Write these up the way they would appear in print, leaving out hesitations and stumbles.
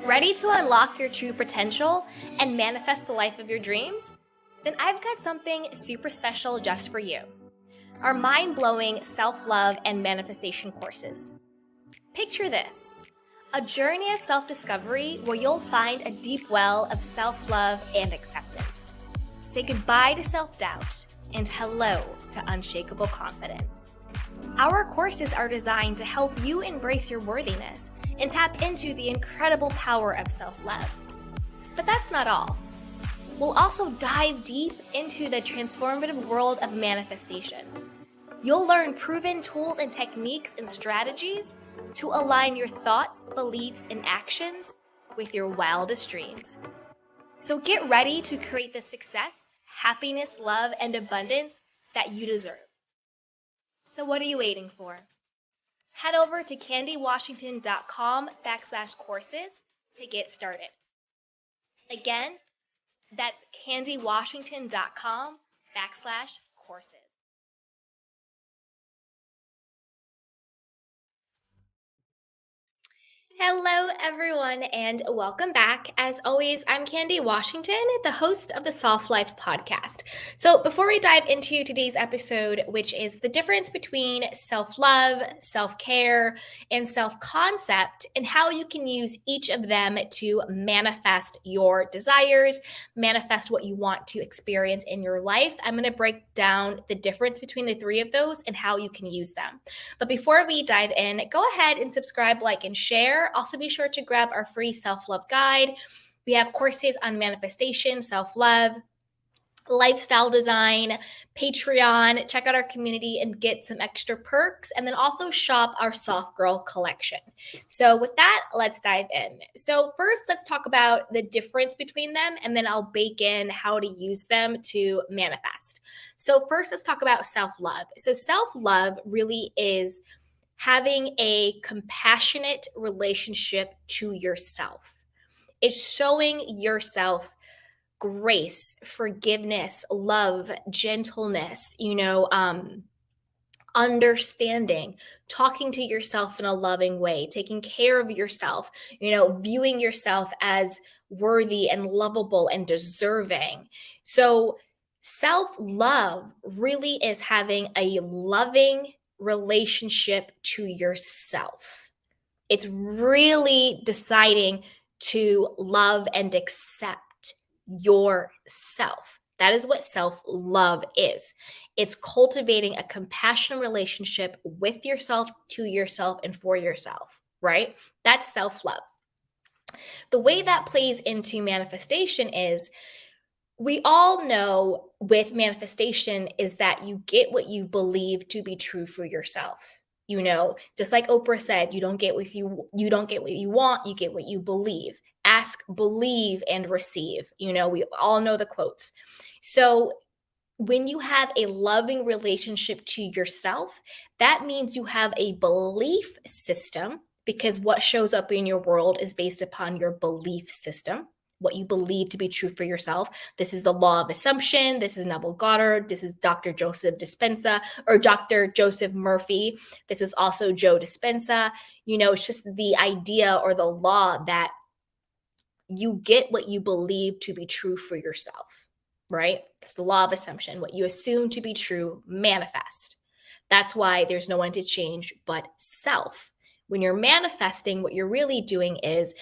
Ready to unlock your true potential and manifest the life of your dreams? Then I've got something super special just for you. Our mind-blowing self-love and manifestation courses. Picture this, a journey of self-discovery where you'll find a deep well of self-love and acceptance. Say goodbye to self-doubt and hello to unshakable confidence. Our courses are designed to help you embrace your worthiness and tap into the incredible power of self-love. But that's not all. We'll also dive deep into the transformative world of manifestation. You'll learn proven tools and techniques and strategies to align your thoughts, beliefs, and actions with your wildest dreams. So get ready to create the success, happiness, love, and abundance that you deserve. So what are you waiting for? Head over to candywashington.com/courses to get started. Again, that's candywashington.com/courses. Hello, everyone, and welcome back. As always, I'm Candy Washington, the host of the Soft Life podcast. So before we dive into today's episode, which is the difference between self-love, self-care, and self-concept, and how you can use each of them to manifest your desires, manifest what you want to experience in your life, I'm going to break down the difference between the three of those and how you can use them. But before we dive in, go ahead and subscribe, like, and share. Also, be sure to grab our free self-love guide. We have courses on manifestation, self-love, lifestyle design, Patreon. Check out our community and get some extra perks. And then also shop our Soft Girl collection. So with that, let's dive in. So first, let's talk about the difference between them, and then I'll bake in how to use them to manifest. So first, let's talk about self-love. So self-love really is having a compassionate relationship to yourself. It's showing yourself grace, forgiveness, love, gentleness, understanding, talking to yourself in a loving way, taking care of yourself, viewing yourself as worthy and lovable and deserving. So self-love really is having a loving relationship to yourself. It's really deciding to love and accept yourself. That is what self-love is. It's cultivating a compassionate relationship with yourself, to yourself, and for yourself, right? That's self-love. The way that plays into manifestation is, we all know with manifestation is that you get what you believe to be true for yourself. Just like Oprah said, you don't get what you want, you get what you believe. Ask, believe, and receive. We all know the quotes. So when you have a loving relationship to yourself, that means you have a belief system, because what shows up in your world is based upon your belief system, what you believe to be true for yourself. This is the law of assumption. This is Neville Goddard. This is Dr. Joseph Dispenza or Dr. Joseph Murphy. This is also Joe Dispenza. It's just the idea or the law that you get what you believe to be true for yourself, right? That's the law of assumption. What you assume to be true, manifest. That's why there's no one to change but self. When you're manifesting, what you're really doing is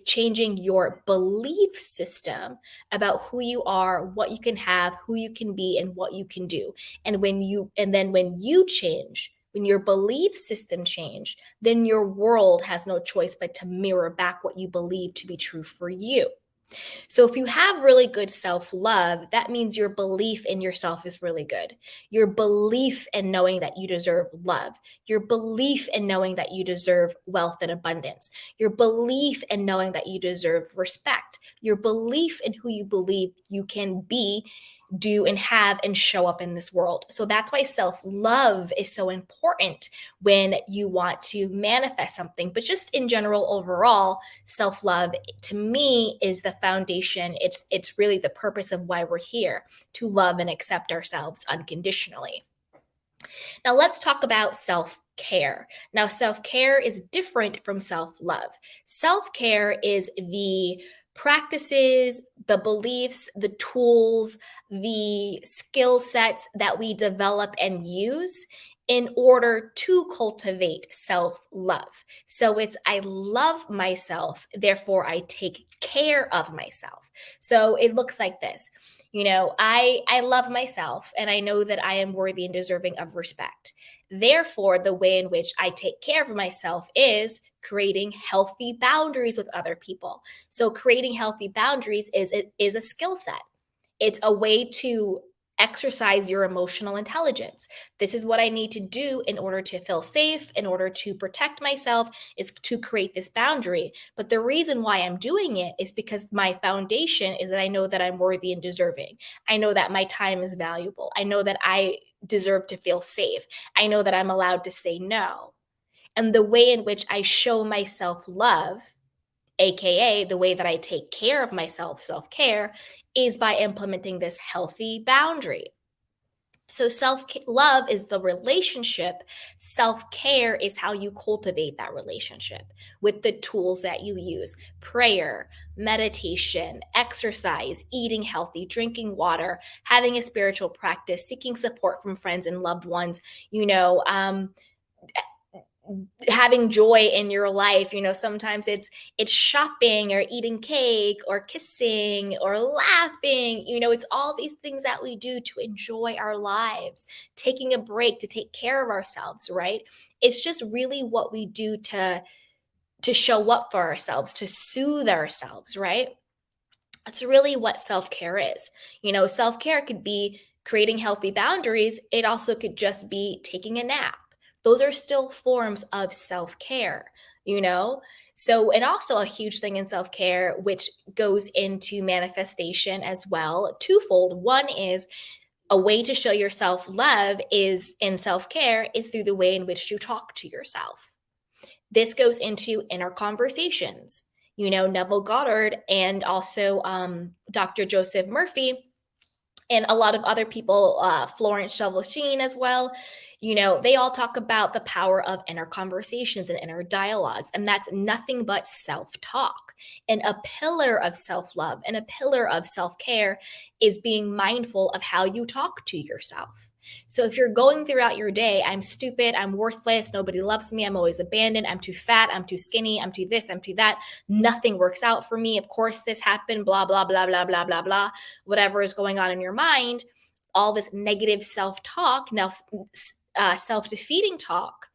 changing your belief system about who you are, what you can have, who you can be, and what you can do. And when you change, when your belief system change, then your world has no choice but to mirror back what you believe to be true for you. So if you have really good self-love, that means your belief in yourself is really good. Your belief in knowing that you deserve love. Your belief in knowing that you deserve wealth and abundance. Your belief in knowing that you deserve respect. Your belief in who you believe you can be, do, and have, and show up in this world. So that's why self-love is so important when you want to manifest something. But just in general, overall, self-love to me is the foundation. It's really the purpose of why we're here, to love and accept ourselves unconditionally. Now, let's talk about self-care. Now, self-care is different from self-love. Self-care is the practices, the beliefs, the tools, the skill sets that we develop and use in order to cultivate self-love. So it's I love myself, therefore I take care of myself. So it looks like this. I love myself and I know that I am worthy and deserving of respect. Therefore, the way in which I take care of myself is creating healthy boundaries with other people. So creating healthy boundaries is a skill set. It's a way to exercise your emotional intelligence. This is what I need to do in order to feel safe, in order to protect myself, is to create this boundary. But the reason why I'm doing it is because my foundation is that I know that I'm worthy and deserving. I know that my time is valuable. I know that I deserve to feel safe. I know that I'm allowed to say no. And the way in which I show myself love, AKA the way that I take care of myself, self care, is by implementing this healthy boundary. So, self love is the relationship. Self care is how you cultivate that relationship with the tools that you use: prayer, meditation, exercise, eating healthy, drinking water, having a spiritual practice, seeking support from friends and loved ones, having joy in your life. Sometimes it's shopping or eating cake or kissing or laughing. It's all these things that we do to enjoy our lives, taking a break to take care of ourselves, right? It's just really what we do to show up for ourselves, to soothe ourselves, right? That's really what self-care is. Self-care could be creating healthy boundaries. It also could just be taking a nap. Those are still forms of self-care, you know? So, and also a huge thing in self-care, which goes into manifestation as well, twofold. One is a way to show yourself love is in self-care is through the way in which you talk to yourself. This goes into inner conversations. Neville Goddard and also Dr. Joseph Murphy and a lot of other people, Florence Shelvell-Sheen as well, they all talk about the power of inner conversations and inner dialogues. And that's nothing but self-talk. And a pillar of self-love and a pillar of self-care is being mindful of how you talk to yourself. So if you're going throughout your day, I'm stupid, I'm worthless, nobody loves me, I'm always abandoned, I'm too fat, I'm too skinny, I'm too this, I'm too that, nothing works out for me, of course this happened, blah, blah, blah, blah, blah, blah, blah, whatever is going on in your mind, all this negative self-talk, now self-defeating talk,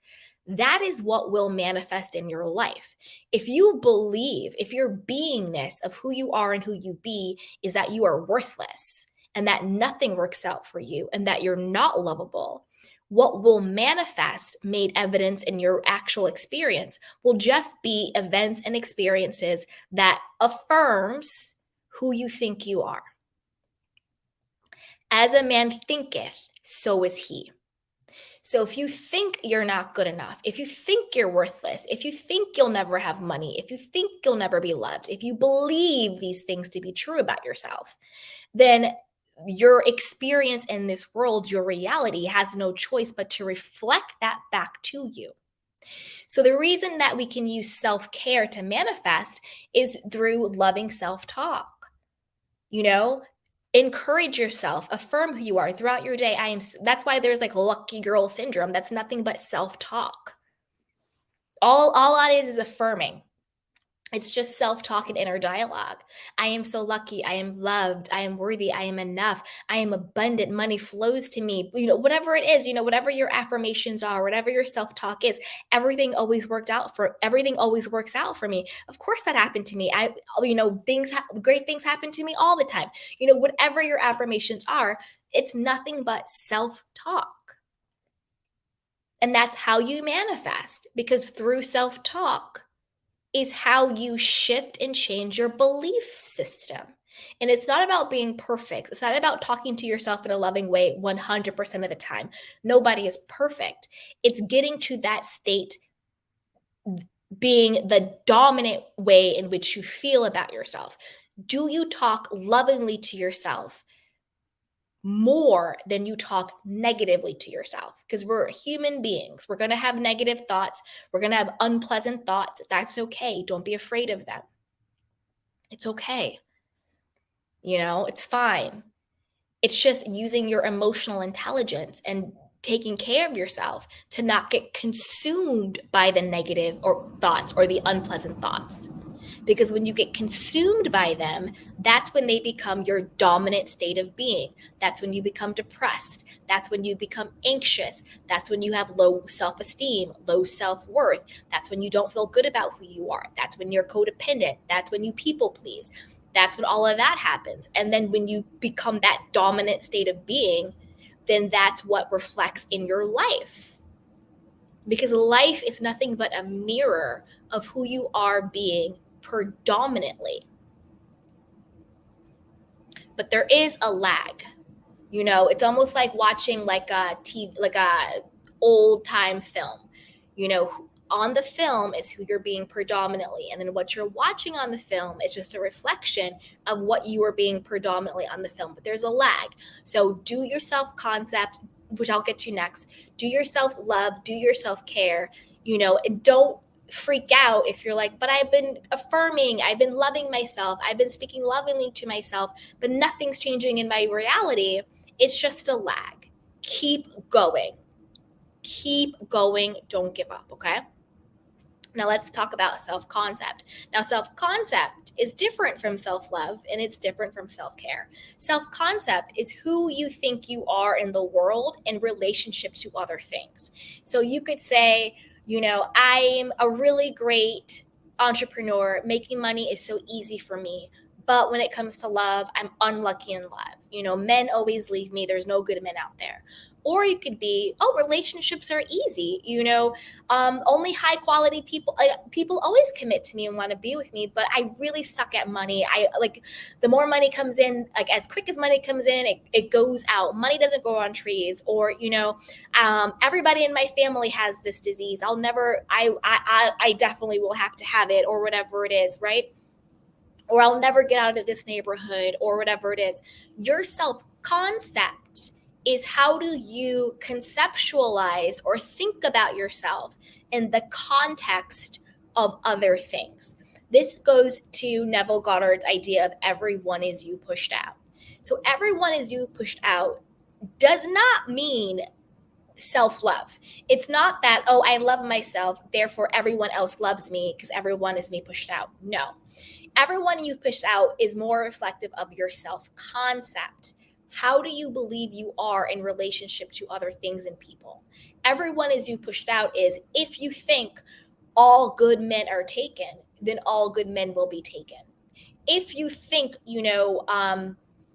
that is what will manifest in your life. If you believe, if your beingness of who you are and who you be is that you are worthless and that nothing works out for you and that you're not lovable, what will manifest made evidence in your actual experience will just be events and experiences that affirms who you think you are. As a man thinketh, so is he. So if you think you're not good enough, if you think you're worthless, if you think you'll never have money, if you think you'll never be loved, if you believe these things to be true about yourself, then your experience in this world, your reality has no choice but to reflect that back to you. So the reason that we can use self-care to manifest is through loving self-talk. Encourage yourself, affirm who you are throughout your day. That's why there's like lucky girl syndrome. That's nothing but self-talk. All that is affirming. It's just self-talk and inner dialogue. I am so lucky. I am loved. I am worthy. I am enough. I am abundant. Money flows to me. Whatever it is, whatever your affirmations are, whatever your self-talk is, everything always works out for me. Of course that happened to me. Great things happen to me all the time. Whatever your affirmations are, it's nothing but self-talk. And that's how you manifest, because through self-talk is how you shift and change your belief system. And it's not about being perfect. It's not about talking to yourself in a loving way 100% of the time. Nobody is perfect. It's getting to that state being the dominant way in which you feel about yourself. Do you talk lovingly to yourself more than you talk negatively to yourself, because we're human beings. We're going to have negative thoughts. We're going to have unpleasant thoughts. That's okay. Don't be afraid of them. It's okay. It's fine. It's just using your emotional intelligence and taking care of yourself to not get consumed by the negative or thoughts or the unpleasant thoughts. Because when you get consumed by them, that's when they become your dominant state of being. That's when you become depressed. That's when you become anxious. That's when you have low self-esteem, low self-worth. That's when you don't feel good about who you are. That's when you're codependent. That's when you people please. That's when all of that happens. And then when you become that dominant state of being, then that's what reflects in your life. Because life is nothing but a mirror of who you are being predominantly. But there is a lag. It's almost like watching like a TV, like a old time film. On the film is who you're being predominantly, and then what you're watching on the film is just a reflection of what you are being predominantly on the film. But there's a lag. So do your self-concept, which I'll get to next. Do your self-love, do your self-care, and don't freak out if you're like, but I've been affirming, I've been loving myself, I've been speaking lovingly to myself, but nothing's changing in my reality. It's just a lag. Keep going. Keep going. Don't give up, okay? Now let's talk about self-concept. Now, self-concept is different from self-love, and it's different from self-care. Self-concept is who you think you are in the world in relationship to other things. So you could say, I'm a really great entrepreneur. Making money is so easy for me. But when it comes to love, I'm unlucky in love. Men always leave me. There's no good men out there. Or you could be, relationships are easy. Only high quality people. People always commit to me and want to be with me, but I really suck at money. I like the more money comes in, like as quick as money comes in, it goes out. Money doesn't grow on trees. Or everybody in my family has this disease. I'll never. I definitely will have to have it, or whatever it is, right? Or I'll never get out of this neighborhood, or whatever it is. Your self-concept is how do you conceptualize or think about yourself in the context of other things. This goes to Neville Goddard's idea of everyone is you pushed out. So everyone is you pushed out does not mean self-love. It's not that, I love myself, therefore everyone else loves me because everyone is me pushed out. No. Everyone you push out is more reflective of your self-concept. How do you believe you are in relationship to other things and people? Everyone is you pushed out is if you think all good men are taken, then all good men will be taken. If you think,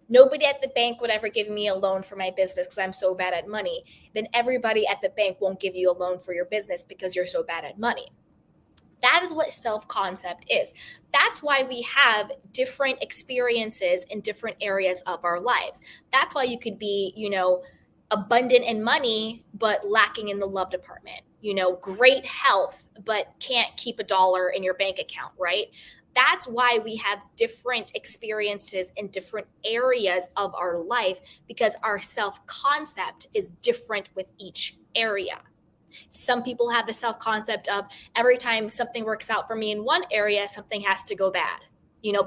nobody at the bank would ever give me a loan for my business because I'm so bad at money, then everybody at the bank won't give you a loan for your business because you're so bad at money. That is what self-concept is. That's why we have different experiences in different areas of our lives. That's why you could be, abundant in money, but lacking in the love department. Great health, but can't keep $1 in your bank account, right? That's why we have different experiences in different areas of our life, because our self-concept is different with each area. Some people have the self-concept of every time something works out for me in one area, something has to go bad.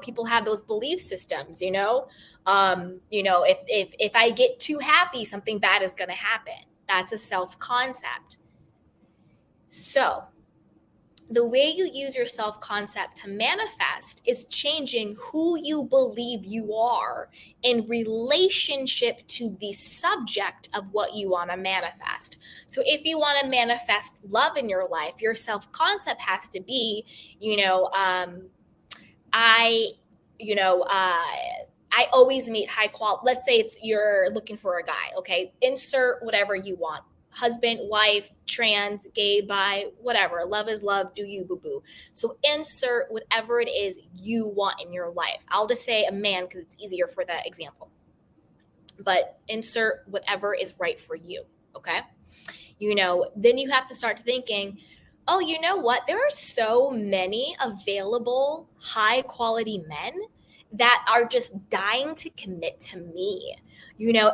People have those belief systems, if I get too happy, something bad is going to happen. That's a self-concept. So the way you use your self-concept to manifest is changing who you believe you are in relationship to the subject of what you want to manifest. So if you want to manifest love in your life, your self-concept has to be, I always meet high quality. Let's say you're looking for a guy, okay? Insert whatever you want. Husband, wife, trans, gay, bi, whatever. Love is love. Do you, boo boo. So insert whatever it is you want in your life. I'll just say a man because it's easier for that example. But insert whatever is right for you, okay? Then you have to start thinking, oh, you know what? There are so many available high quality men that are just dying to commit to me.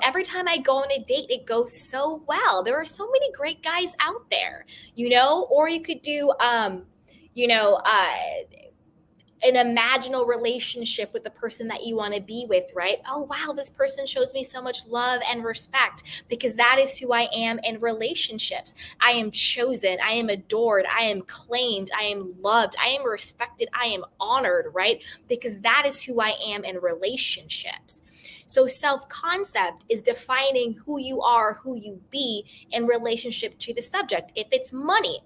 Every time I go on a date, it goes so well. There are so many great guys out there, or you could do, you know, uh, an imaginal relationship with the person that you want to be with, right? Oh, wow, this person shows me so much love and respect because that is who I am in relationships. I am chosen, I am adored, I am claimed, I am loved, I am respected, I am honored, right? Because that is who I am in relationships. So, self concept is defining who you are, who you be in relationship to the subject. If it's money,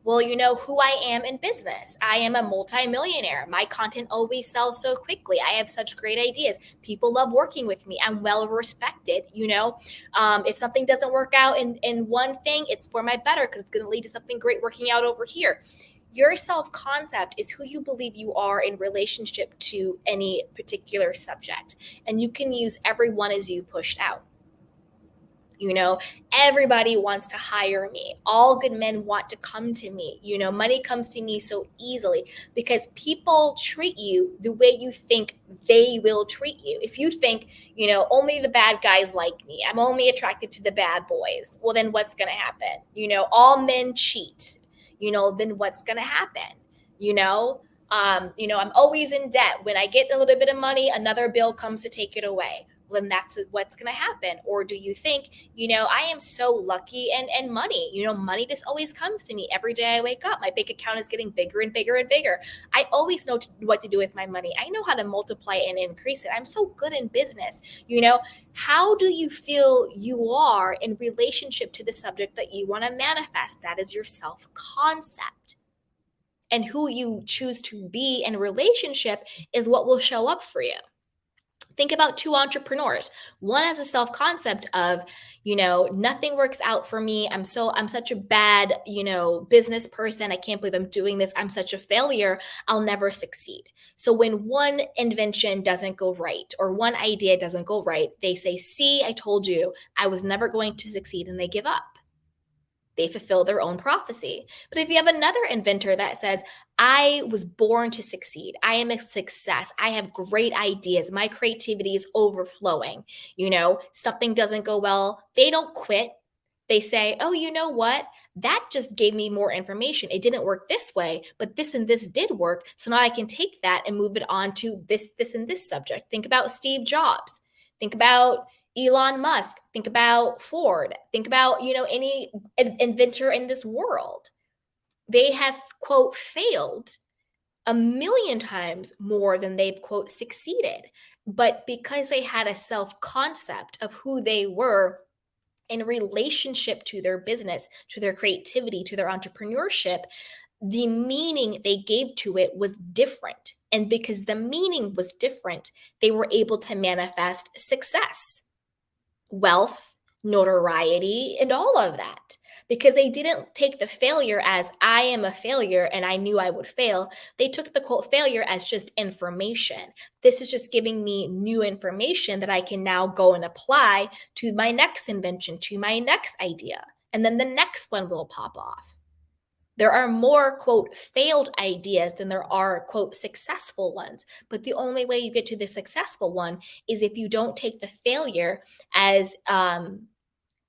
well, you know who I am in business. I am a multimillionaire. My content always sells so quickly. I have such great ideas. People love working with me. I'm well respected. If something doesn't work out in one thing, it's for my better because it's going to lead to something great working out over here. Your self concept is who you believe you are in relationship to any particular subject. And you can use everyone as you pushed out. Everybody wants to hire me. All good men want to come to me. Money comes to me so easily because people treat you the way you think they will treat you. If you think, only the bad guys like me, I'm only attracted to the bad boys, well, then what's going to happen? All men cheat, then what's going to happen? I'm always in debt. When I get a little bit of money, another bill comes to take it away. Well, then that's what's going to happen. Or do you think, I am so lucky and money, money just always comes to me every day I wake up. My bank account is getting bigger and bigger and bigger. I always know what to do with my money. I know how to multiply and increase it. I'm so good in business. How do you feel you are in relationship to the subject that you want to manifest? That is your self-concept. And who you choose to be in relationship is what will show up for you. Think about two entrepreneurs. One has a self-concept of, nothing works out for me. I'm such a bad, business person. I can't believe I'm doing this. I'm such a failure. I'll never succeed. So when one invention doesn't go right or one idea doesn't go right, they say, see, I told you I was never going to succeed, and they give up. They fulfill their own prophecy. But if you have another inventor that says, I was born to succeed, I am a success, I have great ideas, my creativity is overflowing, something doesn't go well, they don't quit. They say, oh, you know what? That just gave me more information. It didn't work this way, but this and this did work. So now I can take that and move it on to this, and this subject. Think about Steve Jobs. Think about Elon Musk. Think about Ford. Think about, any inventor in this world. They have, quote, failed a million times more than they've, quote, succeeded. But because they had a self-concept of who they were in relationship to their business, to their creativity, to their entrepreneurship, the meaning they gave to it was different. And because the meaning was different, they were able to manifest success, wealth, notoriety, and all of that. Because they didn't take the failure as I am a failure and I knew I would fail. They took the quote failure as just information. This is just giving me new information that I can now go and apply to my next invention, to my next idea. And then the next one will pop off. There are more, quote, failed ideas than there are, quote, successful ones. But the only way you get to the successful one is if you don't take the failure as an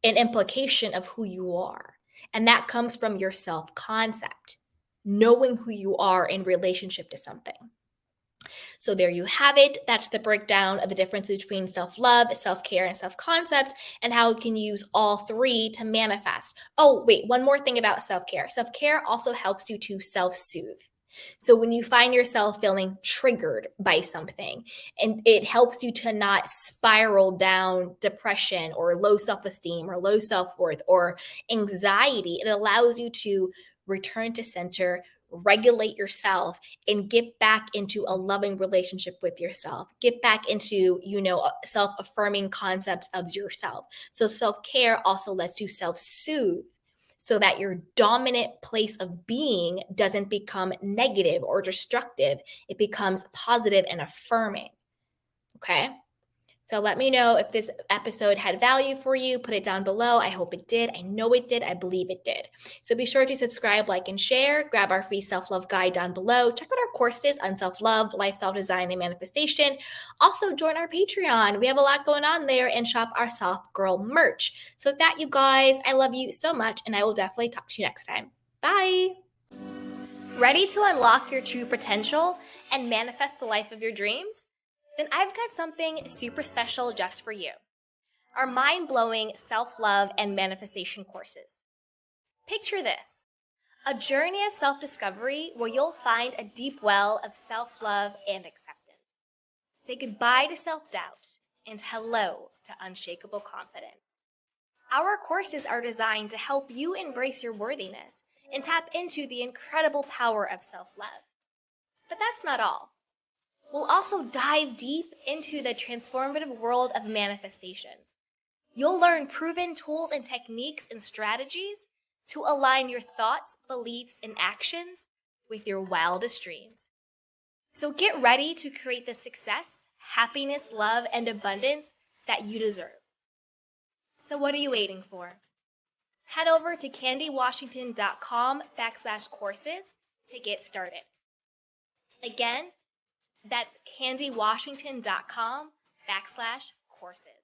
implication of who you are. And that comes from your self-concept, knowing who you are in relationship to something. So there you have it. That's the breakdown of the difference between self-love, self-care, and self-concept, and how you can use all three to manifest. Oh, wait, one more thing about self-care. Self-care also helps you to self-soothe. So when you find yourself feeling triggered by something, and it helps you to not spiral down depression or low self-esteem or low self-worth or anxiety, it allows you to return to center, regulate yourself, and get back into a loving relationship with yourself. Get back into, self-affirming concepts of yourself. So self-care also lets you self-soothe, so that your dominant place of being doesn't become negative or destructive. It becomes positive and affirming. Okay? So let me know if this episode had value for you. Put it down below. I hope it did. I know it did. I believe it did. So be sure to subscribe, like, and share. Grab our free self-love guide down below. Check out our courses on self-love, lifestyle design, and manifestation. Also, join our Patreon. We have a lot going on there, and shop our Soft Girl merch. So with that, you guys, I love you so much, and I will definitely talk to you next time. Bye. Ready to unlock your true potential and manifest the life of your dreams? Then I've got something super special just for you. Our mind-blowing self-love and manifestation courses. Picture this, a journey of self-discovery where you'll find a deep well of self-love and acceptance. Say goodbye to self-doubt and hello to unshakable confidence. Our courses are designed to help you embrace your worthiness and tap into the incredible power of self-love. But that's not all. We'll also dive deep into the transformative world of manifestation. You'll learn proven tools and techniques and strategies to align your thoughts, beliefs, and actions with your wildest dreams. So get ready to create the success, happiness, love, and abundance that you deserve. So what are you waiting for? Head over to candywashington.com/courses to get started. Again, that's candywashington.com/courses.